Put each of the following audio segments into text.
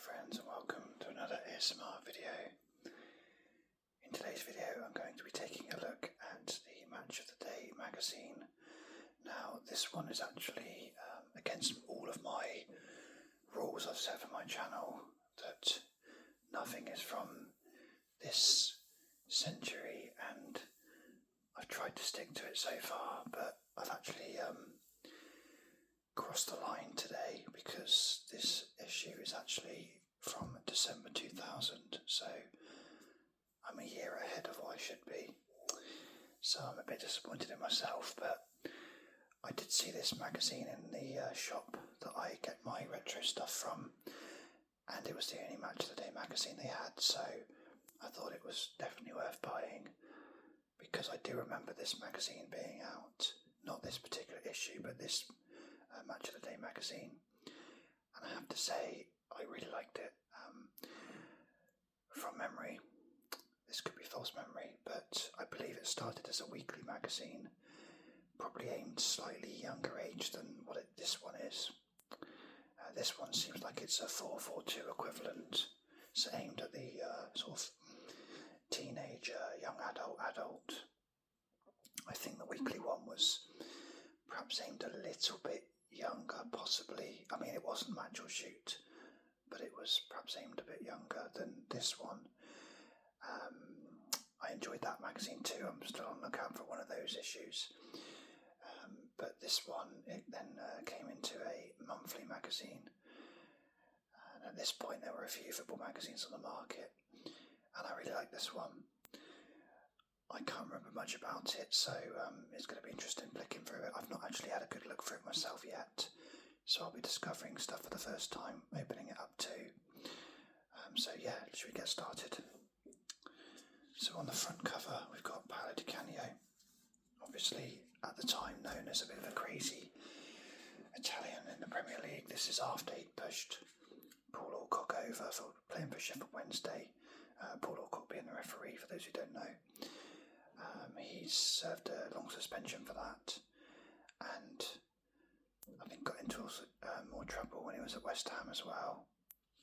friends, and welcome to another ASMR video. In today's video I'm going to be taking a look at the Match of the Day magazine. Now this one is actually against all of my rules I've set for my channel, that nothing is from this century, and I've tried to stick to it so far, but I've actually crossed the line today because this issue is actually from December 2000, so I'm a year ahead of what I should be. So I'm a bit disappointed in myself, but I did see this magazine in the shop that I get my retro stuff from, and it was the only Match of the Day magazine they had, so I thought it was definitely worth buying, because I do remember this magazine being out, not this particular issue, but this Match of the Day magazine, and I have to say I really liked it. From memory, this could be false memory, but I believe it started as a weekly magazine, probably aimed slightly younger age than what this one is. This one seems like it's a 442 equivalent, so aimed at the sort of teenager, young adult. I think the weekly one was perhaps aimed a little bit younger, possibly. I mean, it wasn't Match or Shoot, but it was perhaps aimed a bit younger than this one. I enjoyed that magazine too. I'm still on the lookout for one of those issues. But this one, it then came into a monthly magazine. And at this point, there were a few football magazines on the market, and I really liked this one. I can't remember much about it, so it's going to be interesting flicking through it. I've not actually had a good look through it myself yet, so I'll be discovering stuff for the first time, opening it up too. So yeah, should we get started? So on the front cover, we've got Paolo Di Canio, obviously at the time known as a bit of a crazy Italian in the Premier League. This is after he'd pushed Paul Alcock over for playing for Sheffield Wednesday. Paul Alcock being the referee, for those who don't know. He's served a long suspension for that, and I think got into more trouble when he was at West Ham as well.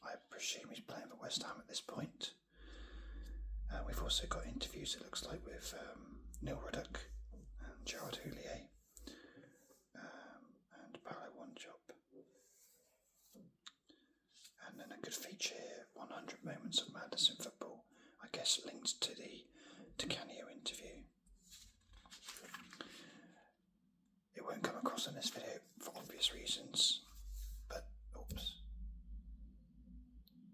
I presume he's playing for West Ham at this point. We've also got interviews, it looks like, with Neil Ruddock and Gerard Houllier and Paolo Wanchope. And then a good feature here, 100 Moments of Madness in Football, I guess linked to the Di Canio interview. It won't come across in this video for obvious reasons, but oops,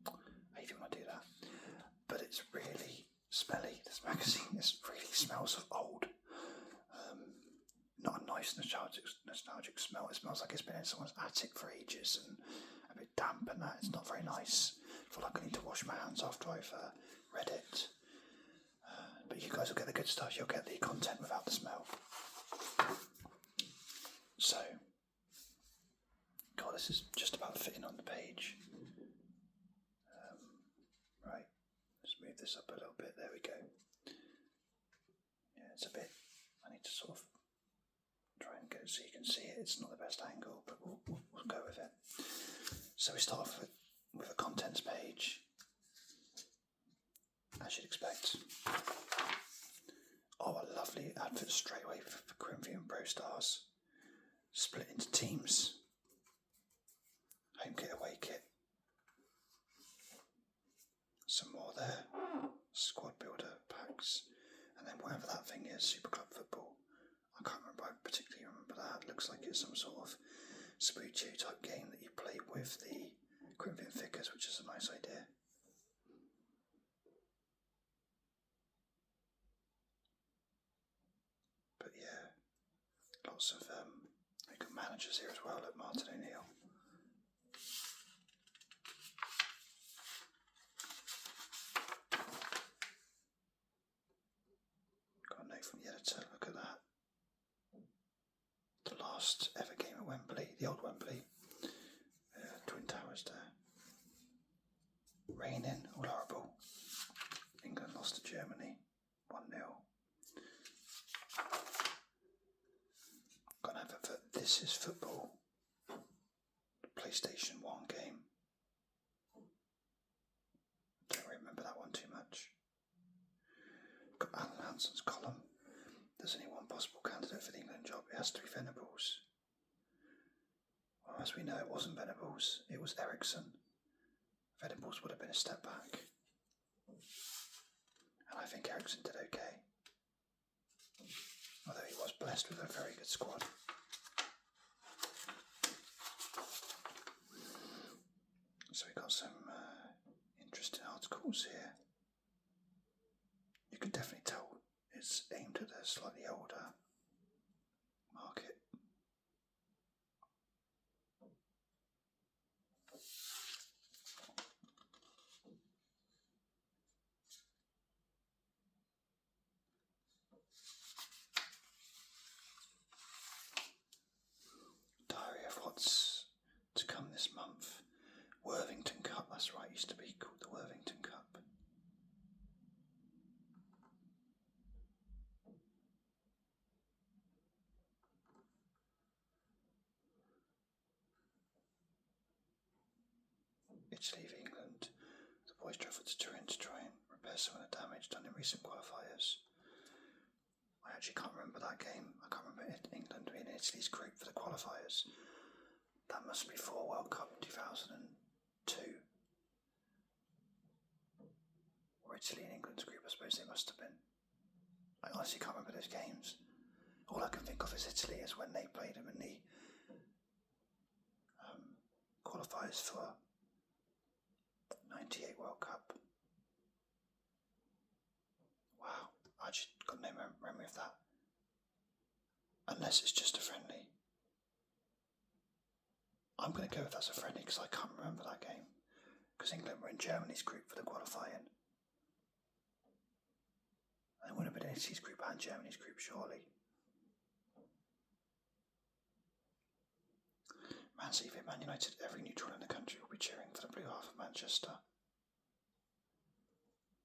I hate it when I do that. But it's really smelly, this magazine. This really smells of old. Not a nice nostalgic smell. It smells like it's been in someone's attic for ages and a bit damp and that. It's not very nice. I feel like I need to wash my hands after I've read it. But you guys will get the good stuff. You'll get the content without the smell. So, God, this is just about fitting on the page. Right, let's move this up a little bit. There we go. Yeah, it's a bit. I need to sort of try and get it so you can see it. It's not the best angle, but we'll go with it. So we start off with a contents page, as you'd expect. Oh, a lovely advert straight away for Corinthian Pro Stars. Split into teams. Home kit, away kit. Some more there. Squad builder packs. And then whatever that thing is, Super Club Football. I can't remember, I particularly remember that. It looks like it's some sort of Spoochie type game that you play with the Corinthian figures, which is a nice idea. But yeah, lots of we've got managers here as well, like Martin O'Neill. Got a note from the editor, look at that. The last ever game at Wembley, the old Wembley, Twin Towers there. Rain in, all horrible. England lost to Germany, 1-0. Got an advert for This Is Football. Johnson's column. There's only one possible candidate for the England job. It has to be Venables. Well, as we know, it wasn't Venables. It was Ericsson. Venables would have been a step back. And I think Ericsson did okay. Although he was blessed with a very good squad. So we got some interesting articles here. You can definitely tell it's aimed at a slightly older market. Diary of what's to come this month. Worthington Cup, that's right, it used to be called the Worthington Cup. Italy v England. The boys travelled to Turin to try and repair some of the damage done in recent qualifiers. I actually can't remember that game. I can't remember England being in Italy's group for the qualifiers. That must be for World Cup 2002. Or Italy and England's group, I suppose they must have been. I honestly can't remember those games. All I can think of is Italy is when they played them in the qualifiers for 98 World Cup. Wow, I just got no memory of that. Unless it's just a friendly. I'm going to go with that's a friendly because I can't remember that game. Because England were in Germany's group for the qualifying. And it would have been Italy's group and Germany's group, surely. Man City v Man United, every neutral in the country will be cheering for the blue half of Manchester.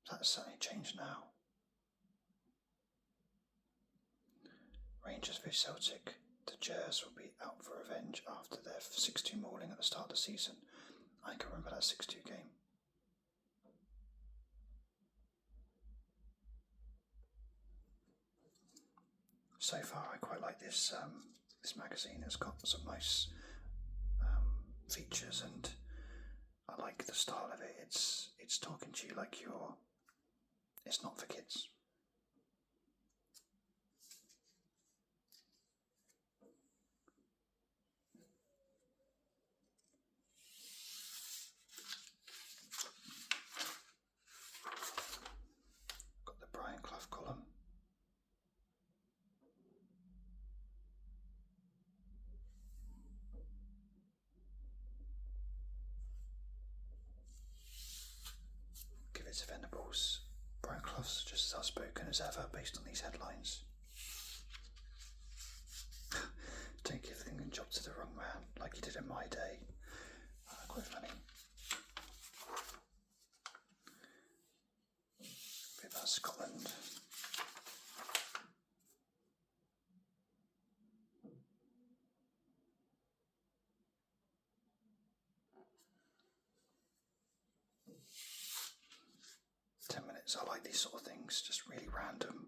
That's certainly changed now. Rangers v Celtic, the Gers will be out for revenge after their 6-2 mauling at the start of the season. I can remember that 6-2 game. So far I quite like this this magazine. It's got some nice features and I like the style of it. It's talking to you like it's not for kids. Got the Brian Clough column. Give it to Venables. Brian Clough's just as outspoken as ever based on these headlines. Don't give the England job to the wrong man like he did in my day. Quite funny. A bit about Scotland. I like these sort of things, just really random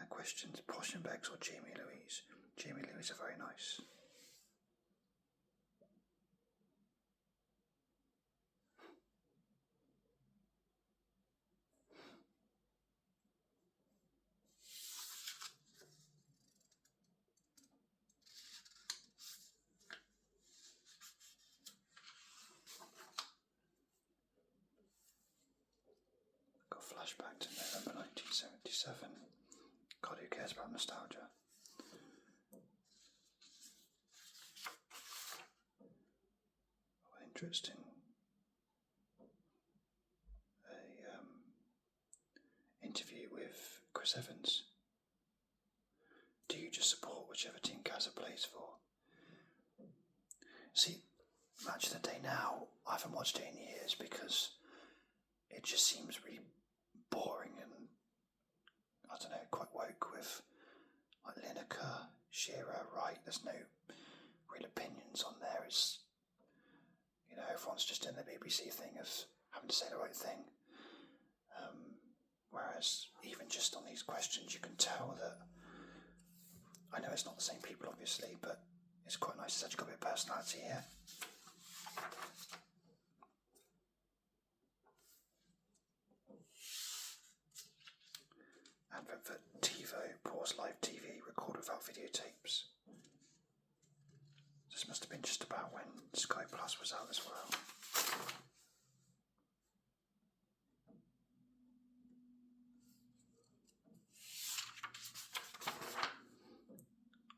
questions. Poschenbeck's or Jamie Louise? Jamie Louise are very nice. Got flashback to November 1977. God, who cares about nostalgia? Interesting. Interview with Chris Evans. Do you just support whichever team Gaza plays for? See, Match of the Day now, I haven't watched it in years because it just seems really boring and, I don't know, quite woke with like Lineker, Shearer, Wright. There's no real opinions on there. It's, everyone's just in the BBC thing of having to say the right thing. Whereas even just on these questions, you can tell that, I know it's not the same people obviously, but it's quite nice. It's actually got a bit of personality here. Advert for TiVo, pause live TV, record without videotapes. This must have been just about when Sky Plus was out as well.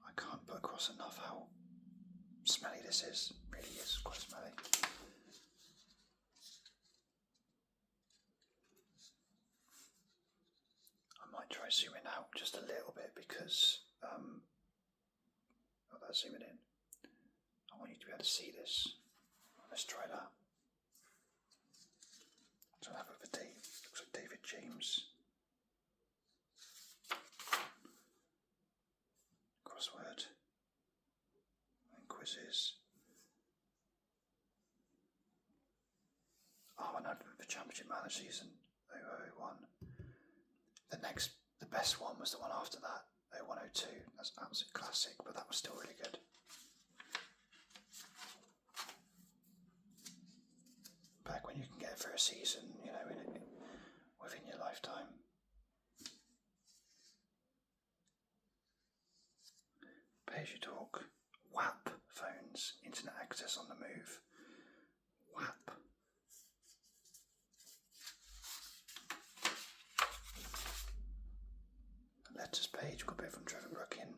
I can't put across enough how smelly this is. It really is quite smelly. I might try zooming out just a little bit because that's zooming in. I want you to be able to see this. Let's try that. So I'll have it for Dave. Looks like David James. Crossword. And quizzes. Oh, an advert for Championship Manager Season 0001. The best one was the one after that, 0102. That's an absolute classic, but that was still really good. Back when you can get it for a season, you know, within your lifetime. Pay as you talk. WAP phones, internet access on the move. WAP. Letters page, we've got a bit from Trevor Brookin.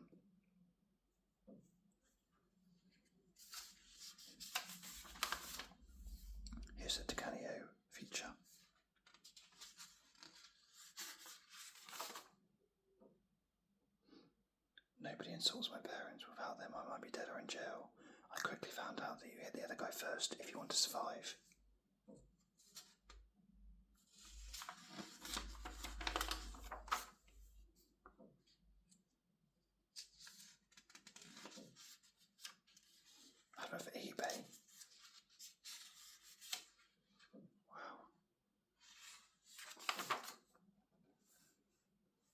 Here's the Decanio feature. Nobody insults my parents. Without them, I might be dead or in jail. I quickly found out that you hit the other guy first if you want to survive. Advert for eBay. Wow.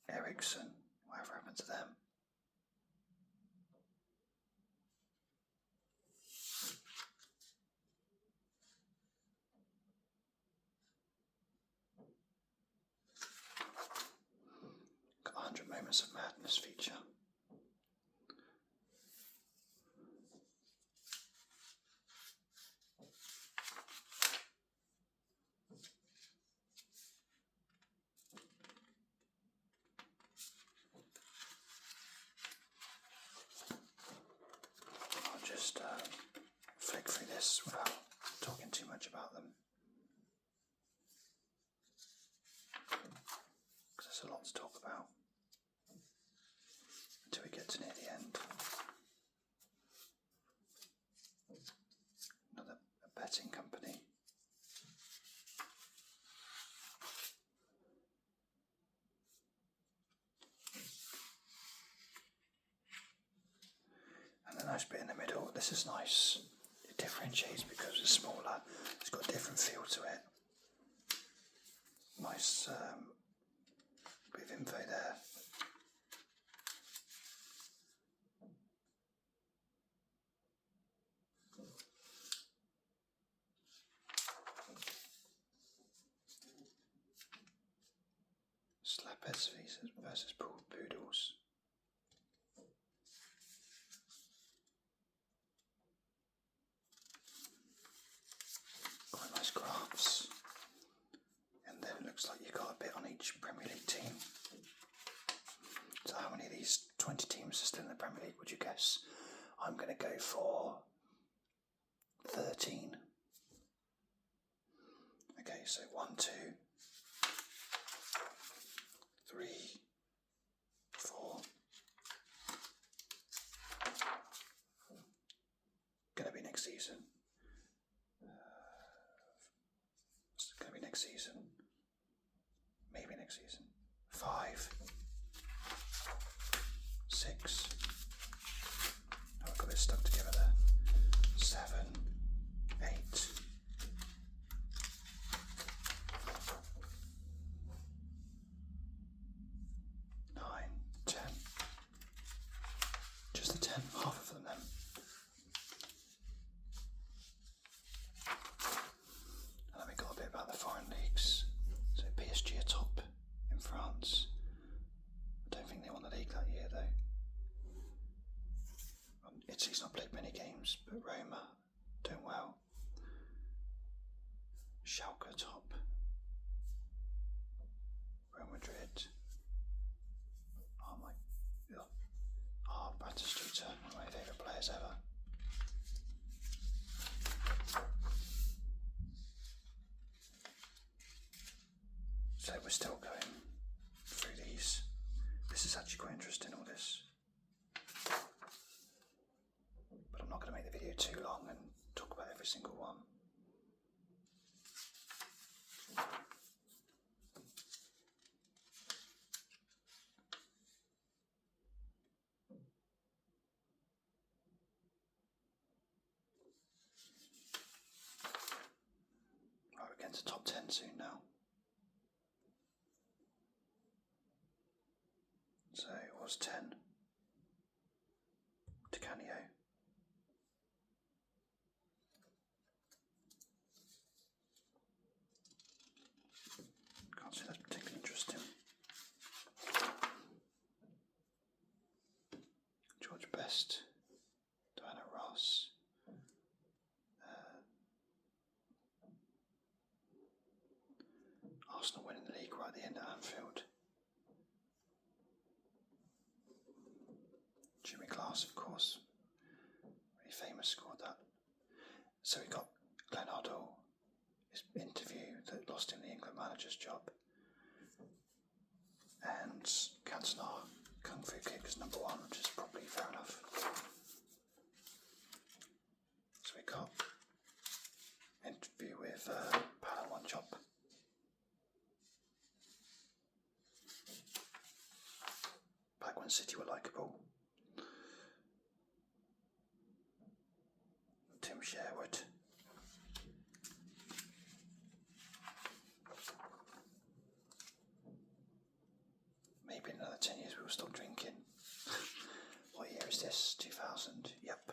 Ericsson. Whatever happened to them? Got 100 Moments of Madness feature. I'll just flick through this without talking too much about them, because there's a lot to talk about until we get to near the end. Another betting company. And the nice bit in the middle, this is nice. It differentiates because it's smaller. It's got a different feel to it. Nice bit of info there. Slapheads versus poodles. Quite nice graphs. And then it looks like you got a bit on each Premier League team. So how many of these 20 teams are still in the Premier League, would you guess? I'm going to go for 13. Okay, so 1, 2, 3, 4. Going to be next season. It's going to be next season. Maybe next season. 5, 6. Oh, I've got it stuck together there. 7, 8. . 9, So we're still going through these. This is actually quite interesting, all this. But I'm not going to make the video too long and talk about every single one. Right, we're getting to top 10 soon now. So it was 10. Ticanio. Can't say that's particularly interesting. George Best. Diana Ross. Arsenal winning the league right at the end at Anfield. Jimmy Glass, of course. Really famous, scored that. So we got Glenn Hoddle, his interview that lost him the England manager's job. And Cantona, Kung Fu Kick is number 1, which is probably fair enough. So we got interview with Padawan Chop. Back when City were likeable. Tim Sherwood. Maybe in another 10 years we'll stop drinking. What year is this? 2000? Yep.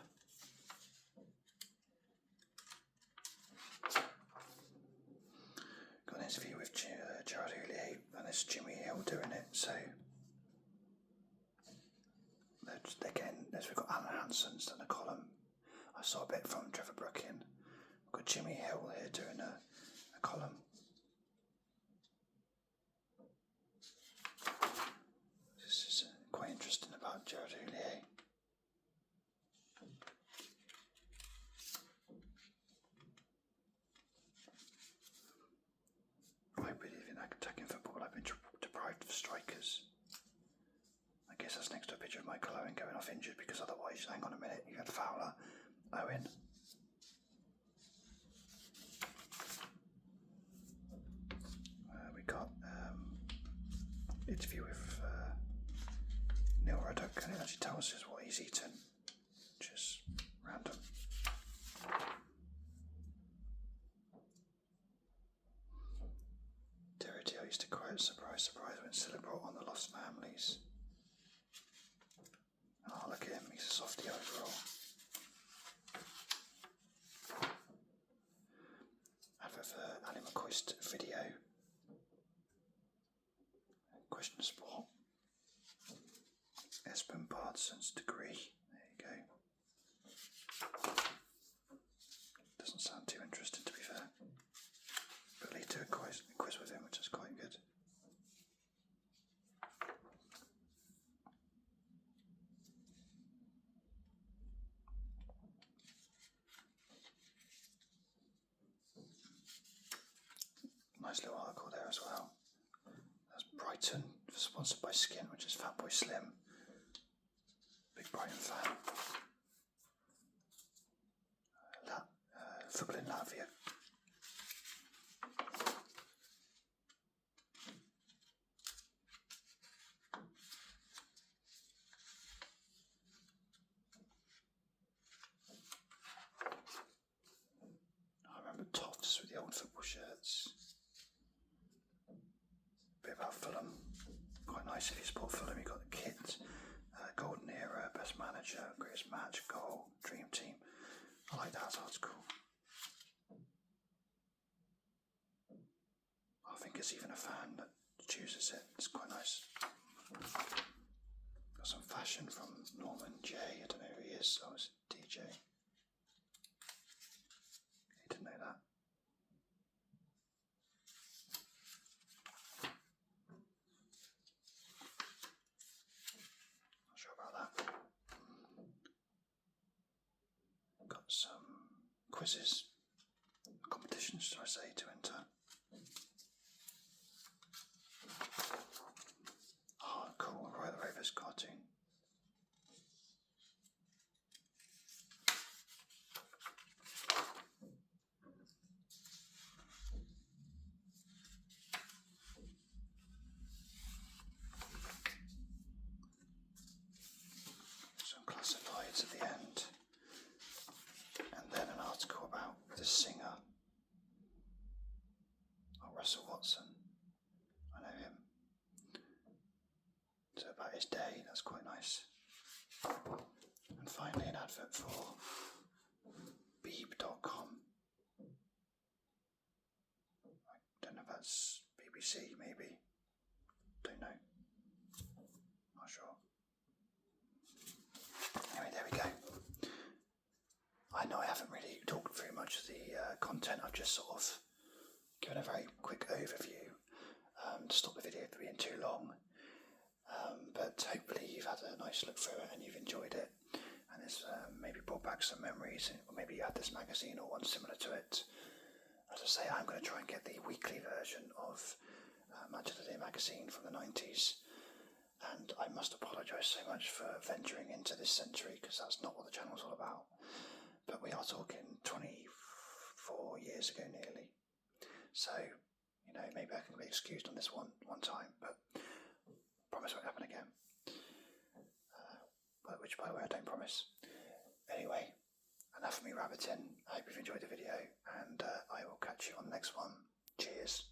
Got an interview with Gerard Houllier, and it's Jimmy Hill doing it, so again, as we've got Alan Hanson's done a column. I saw a bit from Trevor Brookin. We've got Jimmy Hill here doing a column. This is quite interesting about Gerard Houllier. I believe in attacking football. I've been deprived of strikers. I guess that's next to a picture of Michael Owen going off injured, because otherwise, hang on a minute, you had Fowler, Owen. We got interview with Neil Ruddock, and it actually tells us what he's eaten, which is random. Derrida used to quote, "Surprise, surprise," when Silla brought on the Lost Families. Oh, look at him, he's a softie overall. Advert for Ali McCoy's video. Question of sport. Espen Bardson's degree. There you go. Doesn't sound too interesting, to be fair. But lead to a quiz with him, which is quite good. Nice little article there as well. That's Brighton, sponsored by Skin, which is Fatboy Slim. Big Brighton fan. Football in Latvia. I remember Toffs with the old football shirts. Bit about Fulham. Quite nice if you support Fulham. You got the kit, Golden Era, Best Manager, Greatest Match, Goal, Dream Team. I like that article. I think it's even a fan that chooses it. It's quite nice. Got some fashion from Norman J. I don't know who he is. I was DJ. He didn't know that. Not sure about that. Got some quizzes, competitions, should I say, to enter. first cartoon. Some classifieds at the end, and then an article about the singer, Russell Watson. I know him. So about his day, that's quite nice. And finally an advert for Beeb.com. I don't know if that's BBC, maybe. Don't know. Not sure. Anyway, there we go. I know I haven't really talked very much of the content. I've just sort of given a very quick overview to stop the video from being too long. But hopefully you've had a nice look through it and you've enjoyed it, and it's maybe brought back some memories, or maybe you had this magazine or one similar to it. As I say, I'm going to try and get the weekly version of MOTD magazine from the 90s, and I must apologise so much for venturing into this century, because that's not what the channel's all about. But we are talking 24 years ago nearly, so you know, maybe I can be excused on this one time, but promise won't happen again. Which, by the way, I don't promise. Anyway, enough of me rabbiting. I hope you've enjoyed the video, and I will catch you on the next one. Cheers.